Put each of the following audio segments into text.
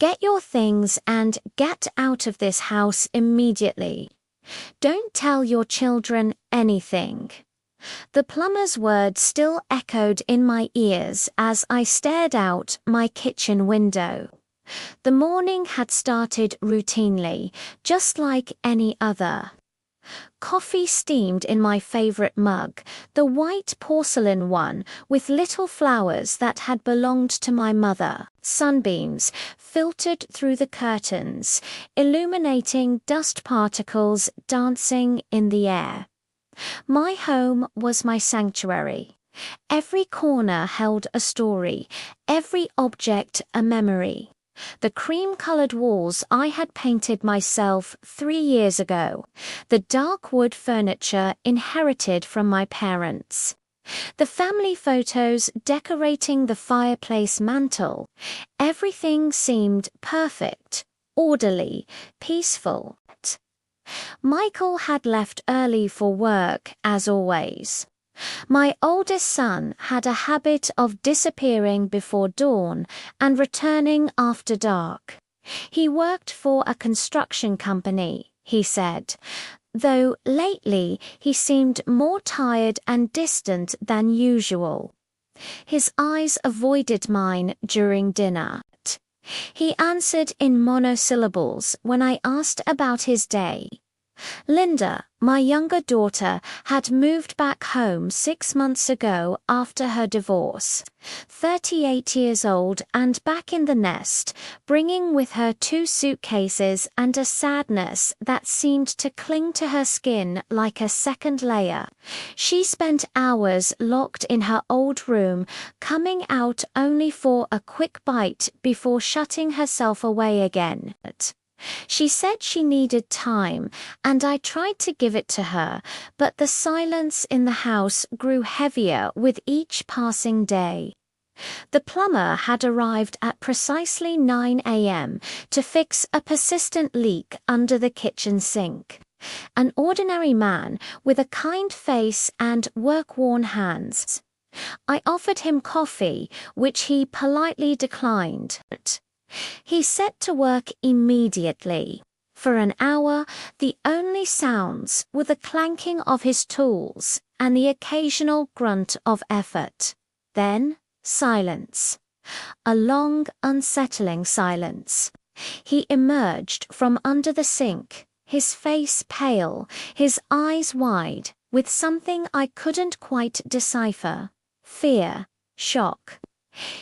Get your things and get out of this house immediately. Don't tell your children anything. The plumber's words still echoed in my ears as I stared out my kitchen window. The morning had started routinely, just like any other. Coffee steamed in my favorite mug, the white porcelain one with little flowers that had belonged to my mother. Sunbeams filtered through the curtains, illuminating dust particles dancing in the air. My home was my sanctuary. Every corner held a story, every object a memory. The cream-colored walls I had painted myself 3 years ago, the dark wood furniture inherited from my parents, the family photos decorating the fireplace mantel. Everything seemed perfect, orderly, peaceful. Michael had left early for work, as always. My oldest son had a habit of disappearing before dawn and returning after dark. He worked for a construction company, he said, though lately he seemed more tired and distant than usual. His eyes avoided mine during dinner. He answered in monosyllables when I asked about his day. Linda, my younger daughter, had moved back home 6 months ago after her divorce, 38 years old and back in the nest, bringing with her 2 suitcases and a sadness that seemed to cling to her skin like a second layer. She spent hours locked in her old room, coming out only for a quick bite before shutting herself away again. She said she needed time, and I tried to give it to her, but the silence in the house grew heavier with each passing day. The plumber had arrived at precisely 9 a.m. to fix a persistent leak under the kitchen sink. An ordinary man with a kind face and work-worn hands. I offered him coffee, which he politely declined. He set to work immediately. For an hour, the only sounds were the clanking of his tools and the occasional grunt of effort. Then, silence. A long, unsettling silence. He emerged from under the sink, his face pale, his eyes wide, with something I couldn't quite decipher. Fear, shock.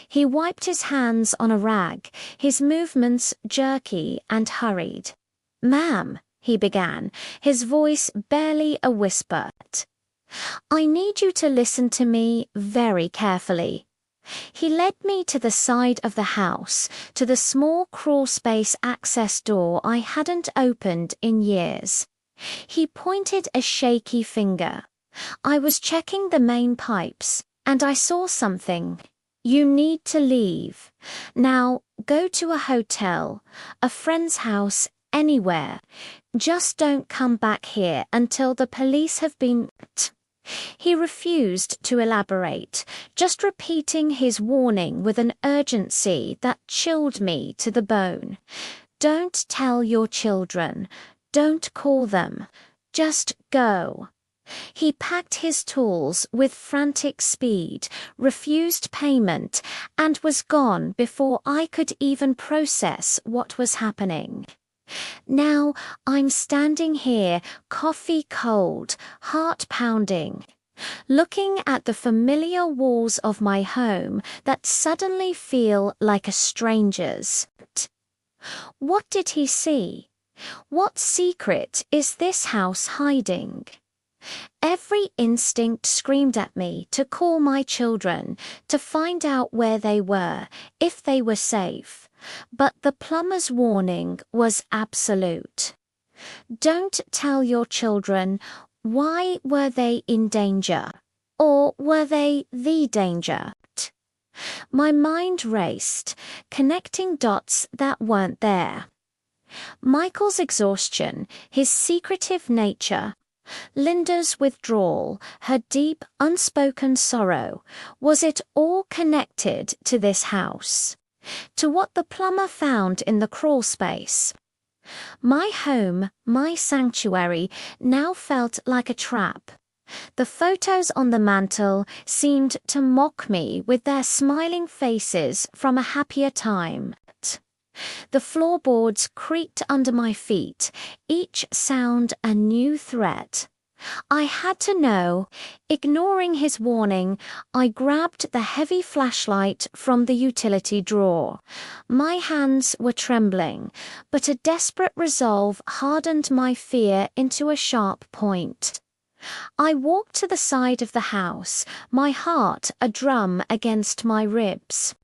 He wiped his hands on a rag, his movements jerky and hurried. "Ma'am," he began, his voice barely a whisper. "I need you to listen to me very carefully." He led me to the side of the house, to the small crawlspace access door I hadn't opened in years. He pointed a shaky finger. I was checking the main pipes, and I saw something. "You need to leave. Now, go to a hotel, a friend's house, anywhere. Just don't come back here until the police have been..." He refused to elaborate, just repeating his warning with an urgency that chilled me to the bone. "Don't tell your children. Don't call them. Just go." He packed his tools with frantic speed, refused payment, and was gone before I could even process what was happening. Now I'm standing here, coffee cold, heart pounding, looking at the familiar walls of my home that suddenly feel like a stranger's. What did he see? What secret is this house hiding? Every instinct screamed at me to call my children, to find out where they were, if they were safe. But the plumber's warning was absolute. Don't tell your children. Why were they in danger? Or were they the danger? My mind raced, connecting dots that weren't there. Michael's exhaustion, his secretive nature, Linda's withdrawal, her deep, unspoken sorrow, was it all connected to this house? to what the plumber found in the crawl space. My home, my sanctuary, now felt like a trap. The photos on the mantel seemed to mock me with their smiling faces from a happier time. The floorboards creaked under my feet, each sound a new threat. I had to know. Ignoring his warning, I grabbed the heavy flashlight from the utility drawer. My hands were trembling, but a desperate resolve hardened my fear into a sharp point. I walked to the side of the house, my heart a drum against my ribs.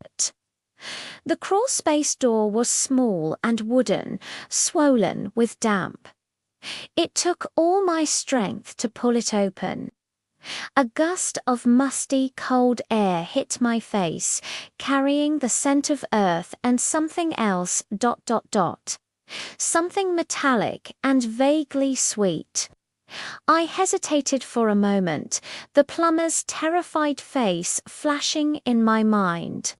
The crawl space door was small and wooden, swollen with damp. It took all my strength to pull it open. A gust of musty, cold air hit my face, carrying the scent of earth and something else ... Something metallic and vaguely sweet. I hesitated for a moment, the plumber's terrified face flashing in my mind.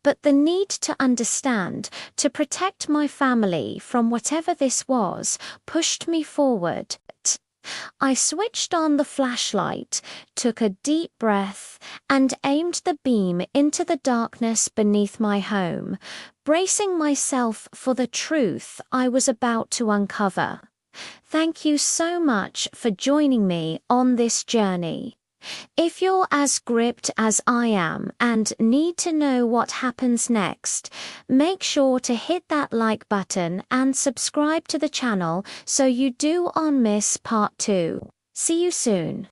But the need to understand, to protect my family from whatever this was, pushed me forward. I switched on the flashlight, took a deep breath, and aimed the beam into the darkness beneath my home, bracing myself for the truth I was about to uncover. Thank you so much for joining me on this journey. If you're as gripped as I am and need to know what happens next, make sure to hit that like button and subscribe to the channel so you don't miss part 2. See you soon.